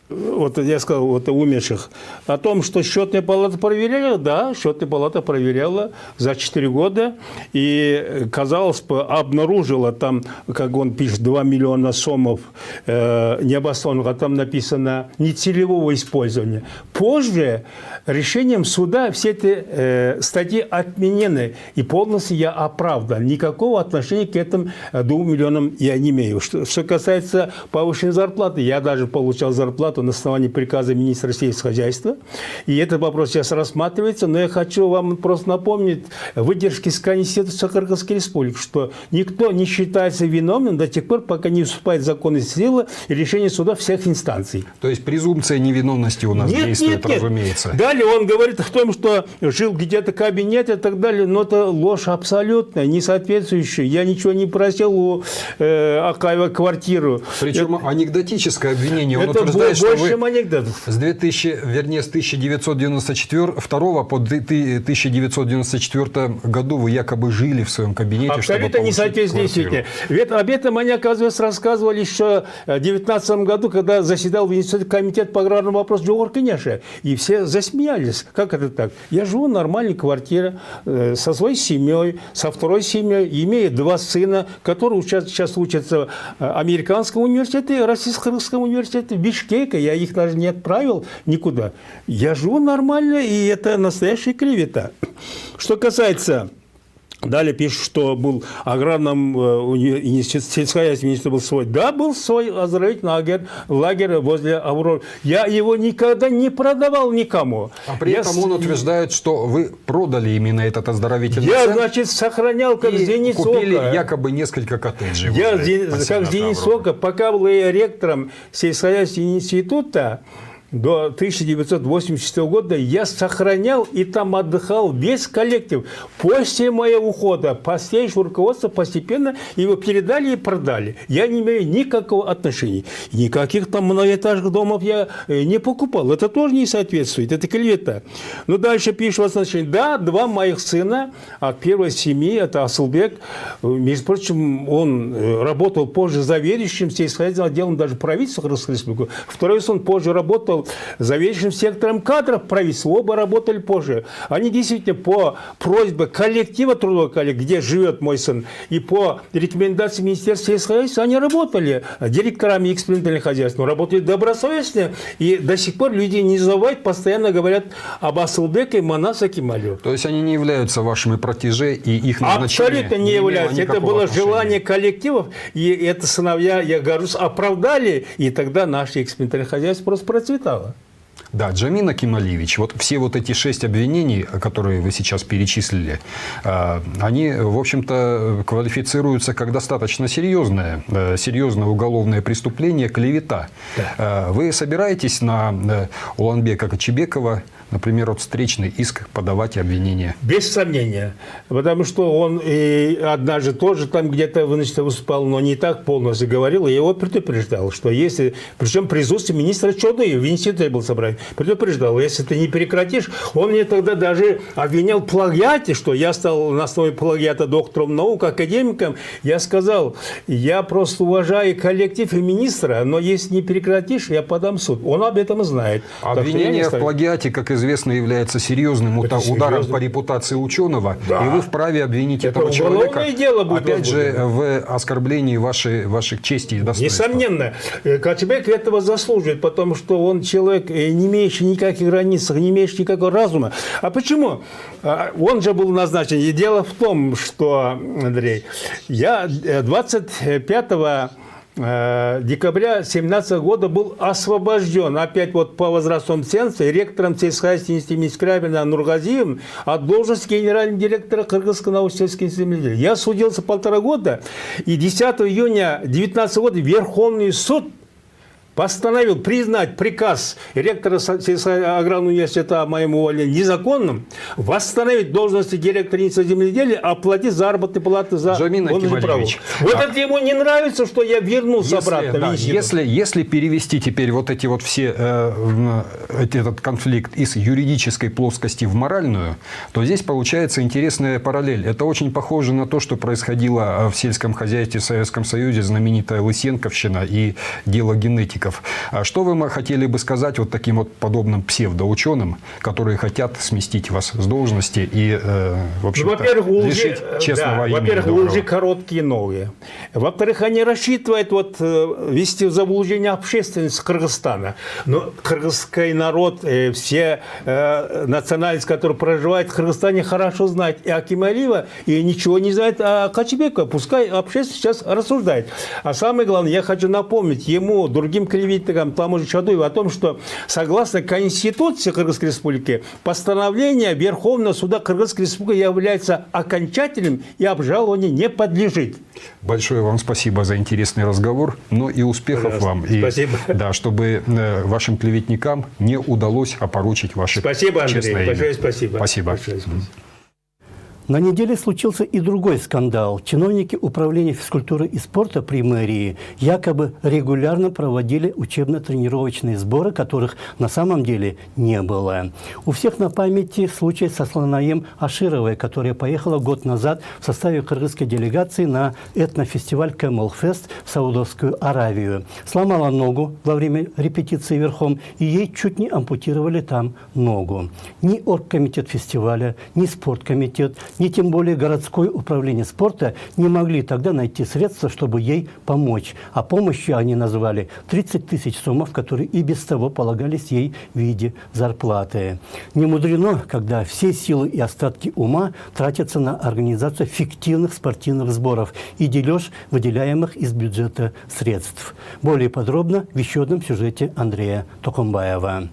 вот я сказал, вот умерших, о том, что счетная палата проверяла, да, счетная палата проверяла за 4 года и, казалось бы, обнаружила там, как он пишет, 2 миллиона сомов необоснованных, а там написано нецелевого использования. Позже решением суда все эти статьи отменены, и полностью я оправдан. Никакого отношения к этим 2 миллионам я не имею. Что касается повышенной зарплаты, я даже получал зарплату на основании приказа министра сельского хозяйства. И этот вопрос сейчас рассматривается, но я хочу вам просто напомнить выдержки из Конституции Кыргызской Республики, что никто не считается виновным до тех пор, пока не вступает в законные силы и решение суда всех инстанций. То есть презумпция невиновности у нас действует, разумеется. Далее он говорит о том, что жил где-то кабинет и так далее, но это ложь абсолютная, не соответствующая. Я ничего не просил у Акаева квартиру. Причем анекдотическое обвинение. Он утверждает, что вы с 1994 по 1994 году вы якобы жили в своем кабинете, абсолютно не соответствует действительно. Ведь об этом они, оказывается, рассказывали еще в 2019 году, когда заседал в институте комитет по аграрному вопросу Джогор Кенеша. И все засмеялись. Как это так? Я живу в нормальной квартире со своей семьей, со второй семьей, имею 2 сына, которые сейчас учатся в американском университете, российско-кыргызском университете, в Бишкеке. Я их даже не отправил никуда. Я живу нормально, и это настоящая клевета. Что касается... Далее пишут, что был аграрном сельскохозяйственном институте был свой. Да, был свой оздоровительный лагерь возле Авроры. Я его никогда не продавал никому. А при этом он утверждает, что вы продали именно этот оздоровительный центр. Я, значит, сохранял как Зенит Ока. Купили якобы несколько коттеджей. Я как Зенит Ока, пока был я ректором сельскохозяйственного института, до 1986 года я сохранял и там отдыхал весь коллектив. После моего ухода постейшее руководство постепенно его передали и продали. Я не имею никакого отношения. Никаких там многоэтажных домов я не покупал. Это тоже не соответствует. Это клевета. Но дальше пишут, да, 2 моих сына от первой семьи, это Асылбек. Между прочим, он работал позже заведующим сельскохозяйственным отделом даже правительства Кыргызской Республики. Второй сын позже работал заведующим сектором кадров правительства. Оба работали позже. Они действительно по просьбе коллектива трудового коллектива, где живет мой сын, и по рекомендации Министерства сельского хозяйства, они работали директорами экспериментальных хозяйств, работали добросовестно, и до сих пор люди не забывают, постоянно говорят об Асылбеке и Манас Акималиеве. То есть они не являются вашими протеже, и их назначение абсолютно не являются. Это было желание коллективов, и это сыновья, я горжусь, оправдали, и тогда наше экспериментальное хозяйство просто процветало. Да, Джамин Акималиевич, вот все вот эти 6 обвинений, которые вы сейчас перечислили, они, в общем-то, квалифицируются как достаточно серьезное уголовное преступление, клевета. Да. Вы собираетесь на Уланбека Качебекова например, вот встречный иск подавать и обвинения? Без сомнения. Потому что он и однажды тоже там где-то выступал, но не так полностью говорил. Я его предупреждал, что если... Причем присутствие министра Чоды в институте был собран. Предупреждал, если ты не прекратишь... Он мне тогда даже обвинял в плагиате, что я стал на основе плагиата доктором наук, академиком. Я сказал, я просто уважаю коллектив и министра, но если не прекратишь, я подам в суд. Он об этом знает. Обвинение в плагиате, как известно, является серьезным ударом по репутации ученого, да. И вы вправе обвинить этого человека, дело будет, опять же, в оскорблении ваших чести и достоинства. Несомненно, Качебек этого заслуживает, потому что он человек, не имеющий никаких границ, не имеющий никакого разума. А почему? Он же был назначен. И дело в том, что, Андрей, я 25 декабря 2017 года был освобожден, опять вот по возрастному цензу, ректором сельскохозяйственного института Скрабина Нургазиевым от должности генерального директора Кыргызского научно-исследовательского земледелия. Я судился 1,5 года, и 10 июня 2019 года Верховный суд постановил признать приказ ректора аграрного университета о моем увольнении незаконным, восстановить должности директора института земледелия, оплатить заработные платы за должность права. Вот это ему не нравится, что я вернулся обратно в институт. Если перевести теперь вот эти вот все этот конфликт из юридической плоскости в моральную, то здесь получается интересная параллель. Это очень похоже на то, что происходило в сельском хозяйстве в Советском Союзе, знаменитая Лысенковщина и дело генетиков. Что вы хотели бы сказать вот таким вот подобным псевдоученым, которые хотят сместить вас с должности и, в общем-то, лишить честного имени? Во-первых, лжи короткие новые. Во-вторых, они рассчитывают ввести в заблуждение общественность Кыргызстана. Но кыргызский народ, все национальности, которые проживают в Кыргызстане, хорошо знают и Акималиева, и ничего не знают о Качебекове. Пускай общественность сейчас рассуждает. А самое главное, я хочу напомнить ему, другим клеветникам, тому же Чадуеву, о том, что согласно Конституции Кыргызской Республики, постановление Верховного суда Кыргызской Республики является окончательным и обжалованию не подлежит. Большое вам спасибо за интересный разговор, но и успехов вам. Спасибо. И, да, чтобы вашим клеветникам не удалось опорочить ваше честное имя. Спасибо, Андрей. Большое спасибо. Спасибо. Большое спасибо. На неделе случился и другой скандал. Чиновники управления физкультуры и спорта при мэрии якобы регулярно проводили учебно-тренировочные сборы, которых на самом деле не было. У всех на памяти случай со Сланаем Ашировой, которая поехала год назад в составе кыргызской делегации на этнофестиваль Кэмелфест в Саудовскую Аравию. Сломала ногу во время репетиции верхом, и ей чуть не ампутировали там ногу. Ни оргкомитет фестиваля, ни спорткомитет, ни тем более городское управление спорта не могли тогда найти средства, чтобы ей помочь. А помощью они назвали 30 тысяч сомов, которые и без того полагались ей в виде зарплаты. Не мудрено, когда все силы и остатки ума тратятся на организацию фиктивных спортивных сборов и дележ выделяемых из бюджета средств. Более подробно в еще одном сюжете Андрея Токомбаева.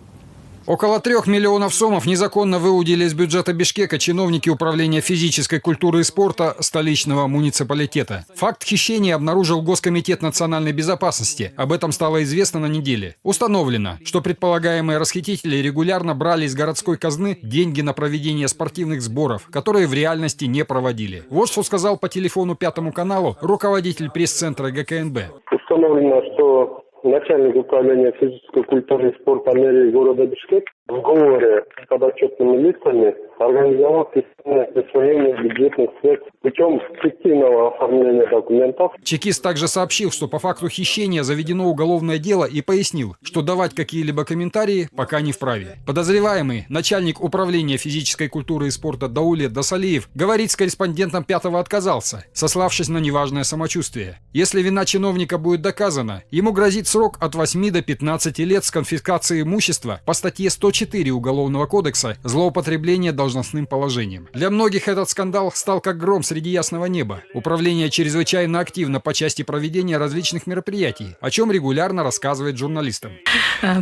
Около 3 миллионов сомов незаконно выудили из бюджета Бишкека чиновники управления физической культуры и спорта столичного муниципалитета. Факт хищения обнаружил Госкомитет национальной безопасности. Об этом стало известно на неделе. Установлено, что предполагаемые расхитители регулярно брали из городской казны деньги на проведение спортивных сборов, которые в реальности не проводили. Вот что сказал по телефону Пятому каналу руководитель пресс-центра ГКНБ. Установлено, что начальник управления физической культуры и спорта мэрии города Бишкек в сговоре с подотчетными лицами организовал присвоение бюджетных средств путем фиктивного оформления документов. Чекист также сообщил, что по факту хищения заведено уголовное дело и пояснил, что давать какие-либо комментарии пока не вправе. Подозреваемый, начальник управления физической культуры и спорта Даулет Дасалиев, говорить с корреспондентом Пятого отказался, сославшись на неважное самочувствие. Если вина чиновника будет доказана, ему грозит срок от 8 до 15 лет с конфискацией имущества по статье 104 Уголовного кодекса «Злоупотребление должностью должностным положением. Для многих этот скандал стал как гром среди ясного неба. Управление чрезвычайно активно по части проведения различных мероприятий, о чем регулярно рассказывает журналистам.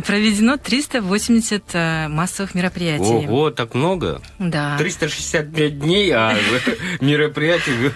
Проведено 380 массовых мероприятий. Ого, так много? Да. 365 дней, а мероприятий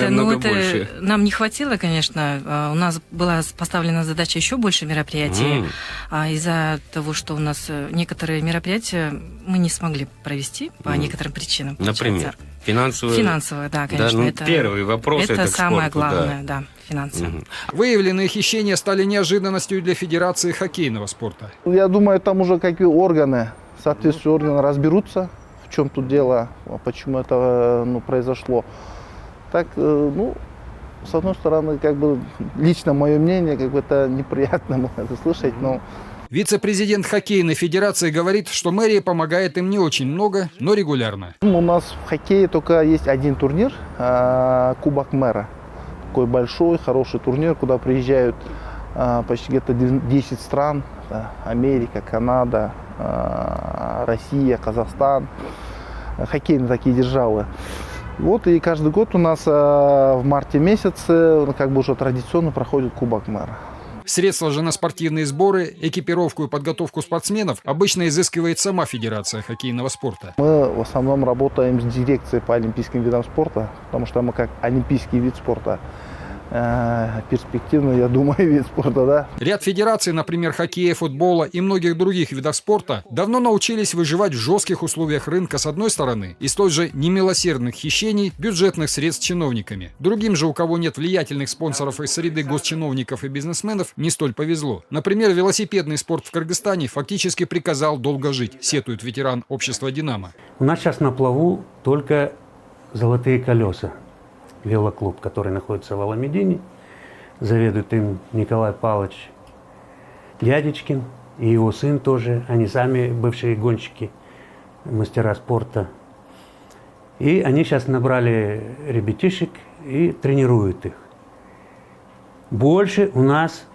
намного больше. Нам не хватило, конечно. У нас была поставлена задача еще больше мероприятий. Из-за того, что у нас некоторые мероприятия мы не смогли провести по некоторым причинам. Например? Финансовые, да, конечно. Да, первый вопрос это самое спорту, главное, да, финансовые. Выявленные хищения стали неожиданностью для Федерации хоккейного спорта. Я думаю, там уже какие органы, соответствующие органы разберутся, в чем тут дело, почему это произошло. Так, с одной стороны, лично мое мнение, это неприятно это слышать, но... Вице-президент хоккейной федерации говорит, что мэрия помогает им не очень много, но регулярно. У нас в хоккее только есть один турнир, Кубок мэра. Такой большой, хороший турнир, куда приезжают почти где-то 10 стран. Америка, Канада, Россия, Казахстан. Хоккейные такие державы. И каждый год у нас в марте месяце уже традиционно проходит Кубок мэра. Средства же на спортивные сборы, экипировку и подготовку спортсменов обычно изыскивает сама Федерация хоккейного спорта. Мы в основном работаем с дирекцией по олимпийским видам спорта, потому что мы как олимпийский вид спорта. Перспективный, я думаю, вид спорта, да. Ряд федераций, например, хоккея, футбола и многих других видов спорта, давно научились выживать в жестких условиях рынка с одной стороны и столь же немилосердных хищений бюджетных средств чиновниками. Другим же, у кого нет влиятельных спонсоров из среды госчиновников и бизнесменов, не столь повезло. Например, велосипедный спорт в Кыргызстане фактически приказал долго жить, сетует ветеран общества «Динамо». У нас сейчас на плаву только «Золотые колеса». Велоклуб, который находится в Аламедине. Заведует им Николай Павлович Дядечкин и его сын тоже. Они сами бывшие гонщики, мастера спорта. И они сейчас набрали ребятишек и тренируют их. Больше у нас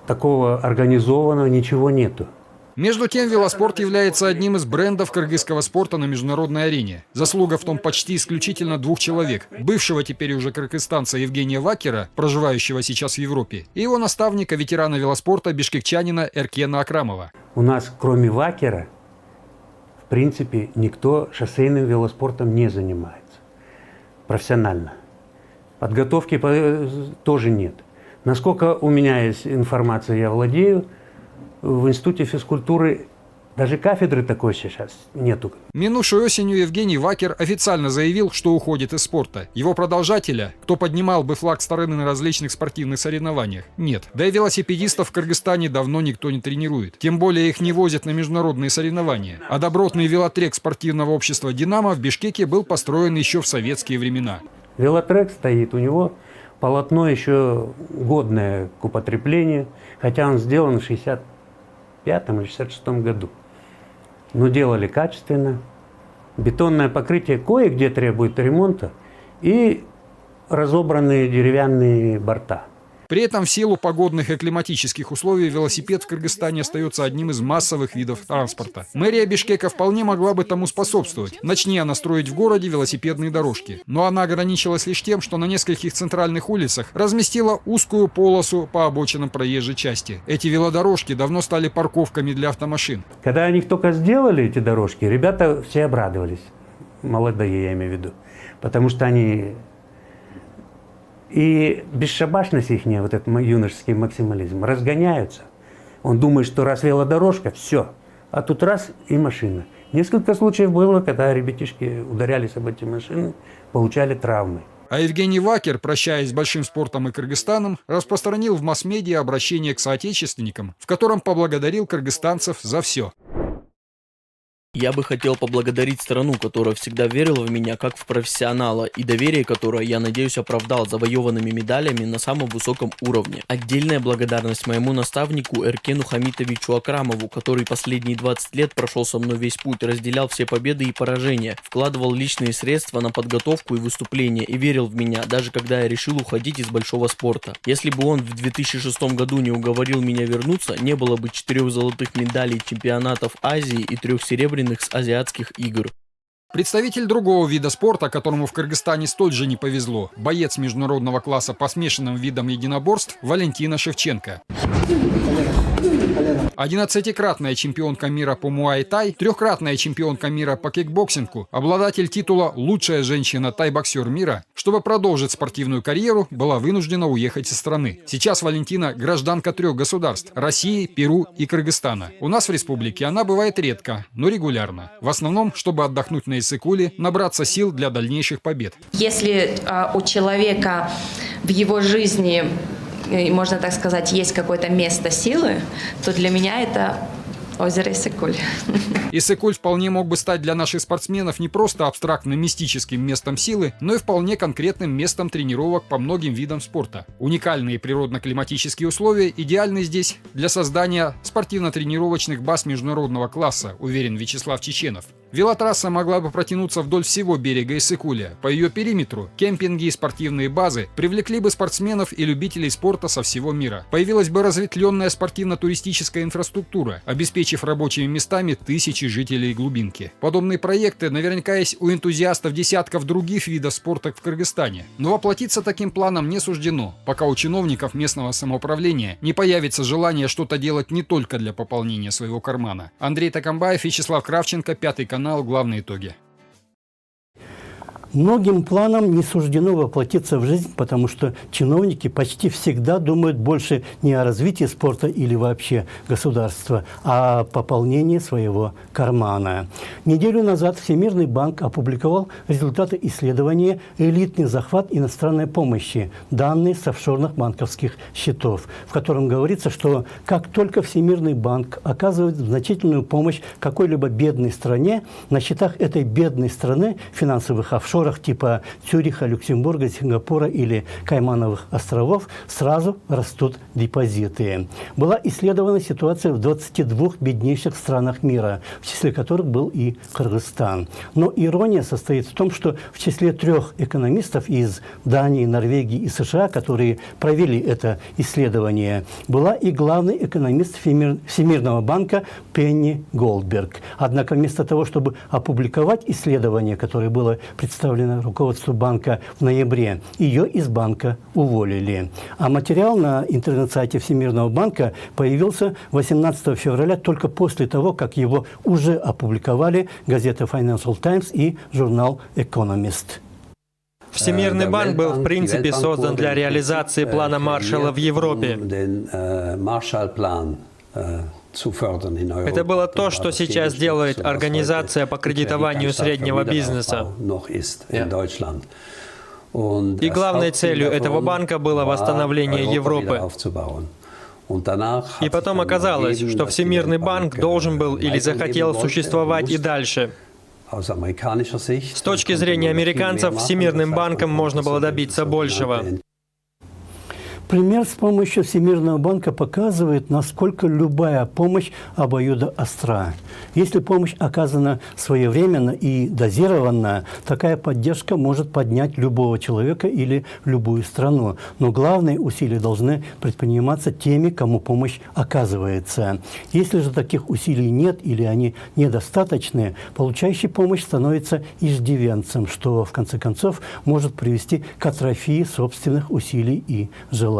такого организованного ничего нету. Между тем, велоспорт является одним из брендов кыргызского спорта на международной арене. Заслуга в том почти исключительно двух человек. Бывшего теперь уже кыргызстанца Евгения Вакера, проживающего сейчас в Европе, и его наставника, ветерана велоспорта, бишкекчанина Эркена Акрамова. У нас, кроме Вакера, в принципе, никто шоссейным велоспортом не занимается профессионально. Подготовки тоже нет. Насколько у меня есть информация, я владею, в Институте физкультуры даже кафедры такой сейчас нету. Минувшей осенью Евгений Вакер официально заявил, что уходит из спорта. Его продолжателя, кто поднимал бы флаг страны на различных спортивных соревнованиях, нет. Да и велосипедистов в Кыргызстане давно никто не тренирует. Тем более их не возят на международные соревнования. А добротный велотрек спортивного общества «Динамо» в Бишкеке был построен еще в советские времена. Велотрек стоит, у него полотно еще годное к употреблению, хотя он сделан в 65-м или 66-м году. Но делали качественно. Бетонное покрытие кое-где требует ремонта и разобранные деревянные борта. При этом в силу погодных и климатических условий велосипед в Кыргызстане остается одним из массовых видов транспорта. Мэрия Бишкека вполне могла бы тому способствовать. Начни она строить в городе велосипедные дорожки. Но она ограничилась лишь тем, что на нескольких центральных улицах разместила узкую полосу по обочинам проезжей части. Эти велодорожки давно стали парковками для автомашин. Когда они только сделали эти дорожки, ребята все обрадовались. Молодые, я имею в виду. Потому что они... И бесшабашность их, вот этот юношеский максимализм, разгоняются. Он думает, что раз велодорожка, все. А тут раз и машина. Несколько случаев было, когда ребятишки ударялись об эти машины, получали травмы. А Евгений Вакер, прощаясь с большим спортом и Кыргызстаном, распространил в масс-медиа обращение к соотечественникам, в котором поблагодарил кыргызстанцев за все. Я бы хотел поблагодарить страну, которая всегда верила в меня как в профессионала, и доверие которое, я надеюсь, оправдал завоеванными медалями на самом высоком уровне. Отдельная благодарность моему наставнику Эркену Хамитовичу Акрамову, который последние 20 лет прошел со мной весь путь, разделял все победы и поражения, вкладывал личные средства на подготовку и выступления и верил в меня, даже когда я решил уходить из большого спорта. Если бы он в 2006 году не уговорил меня вернуться, не было бы 4 золотых медалей чемпионатов Азии и 3 серебряных с азиатских игр. Представитель другого вида спорта, которому в Кыргызстане столь же не повезло, боец международного класса по смешанным видам единоборств Валентина Шевченко. 11-кратная чемпионка мира по муай-тай, 3-кратная чемпионка мира по кикбоксингу, обладатель титула «Лучшая женщина тай-боксер мира», чтобы продолжить спортивную карьеру, была вынуждена уехать из страны. Сейчас Валентина – гражданка 3 государств – России, Перу и Кыргызстана. У нас в республике она бывает редко, но регулярно. В основном, чтобы отдохнуть на Иссык-Куле, набраться сил для дальнейших побед. Если у человека в его жизни, можно так сказать, есть какое-то место силы, то для меня это озеро Иссык-Куль. Иссык-Куль вполне мог бы стать для наших спортсменов не просто абстрактным мистическим местом силы, но и вполне конкретным местом тренировок по многим видам спорта. Уникальные природно-климатические условия идеальны здесь для создания спортивно-тренировочных баз международного класса, уверен Вячеслав Чеченов. Велотрасса могла бы протянуться вдоль всего берега Иссык-Куля. По ее периметру кемпинги и спортивные базы привлекли бы спортсменов и любителей спорта со всего мира. Появилась бы разветвленная спортивно-туристическая инфраструктура, обеспечив рабочими местами тысячи жителей глубинки. Подобные проекты наверняка есть у энтузиастов десятков других видов спорта в Кыргызстане. Но воплотиться таким планом не суждено, пока у чиновников местного самоуправления не появится желание что-то делать не только для пополнения своего кармана. Андрей Такамбаев, Вячеслав Кравченко, 5 канал. Главные итоги. Многим планам не суждено воплотиться в жизнь, потому что чиновники почти всегда думают больше не о развитии спорта или вообще государства, а о пополнении своего кармана. Неделю назад Всемирный банк опубликовал результаты исследования «Элитный захват иностранной помощи. Данные с офшорных банковских счетов», в котором говорится, что как только Всемирный банк оказывает значительную помощь какой-либо бедной стране, на счетах этой бедной страны финансовых офшоров типа Цюриха, Люксембурга, Сингапура или Каймановых островов сразу растут депозиты. Была исследована ситуация в 22 беднейших странах мира, в числе которых был и Кыргызстан. Но ирония состоит в том, что в числе 3 экономистов из Дании, Норвегии и США, которые провели это исследование, была и главный экономист Всемирного банка Пенни Голдберг. Однако вместо того, чтобы опубликовать исследование, которое было представлено руководству банка в ноябре, ее из банка уволили. А материал на интернет-сайте Всемирного банка появился 18 февраля только после того, как его уже опубликовали газета Financial Times и журнал Economist. Всемирный банк был, в принципе, создан для реализации плана Маршалла в Европе. Это было то, что сейчас делает Организация по кредитованию среднего бизнеса. И главной целью этого банка было восстановление Европы. И потом оказалось, что Всемирный банк должен был или захотел существовать и дальше. С точки зрения американцев, Всемирным банком можно было добиться большего. Пример с помощью Всемирного банка показывает, насколько любая помощь обоюдоостра. Если помощь оказана своевременно и дозированно, такая поддержка может поднять любого человека или любую страну. Но главные усилия должны предприниматься теми, кому помощь оказывается. Если же таких усилий нет или они недостаточны, получающий помощь становится иждивенцем, что в конце концов может привести к атрофии собственных усилий и желаний.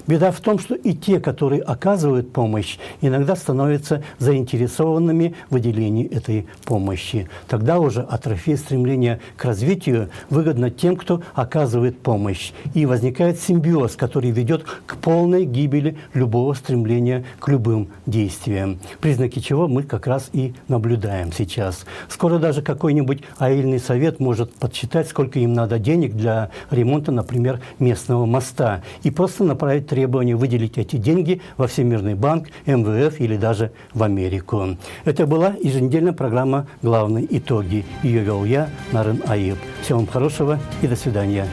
Беда в том, что и те, которые оказывают помощь, иногда становятся заинтересованными в выделении этой помощи. Тогда уже атрофия стремления к развитию выгодна тем, кто оказывает помощь. И возникает симбиоз, который ведет к полной гибели любого стремления к любым действиям. Признаки чего мы как раз и наблюдаем сейчас. Скоро даже какой-нибудь аильный совет может подсчитать, сколько им надо денег для ремонта, например, местного моста. И просто направить требование выделить эти деньги во Всемирный банк, МВФ или даже в Америку. Это была еженедельная программа «Главные итоги». Ее вел я, Нарын Айып. Всего вам хорошего и до свидания.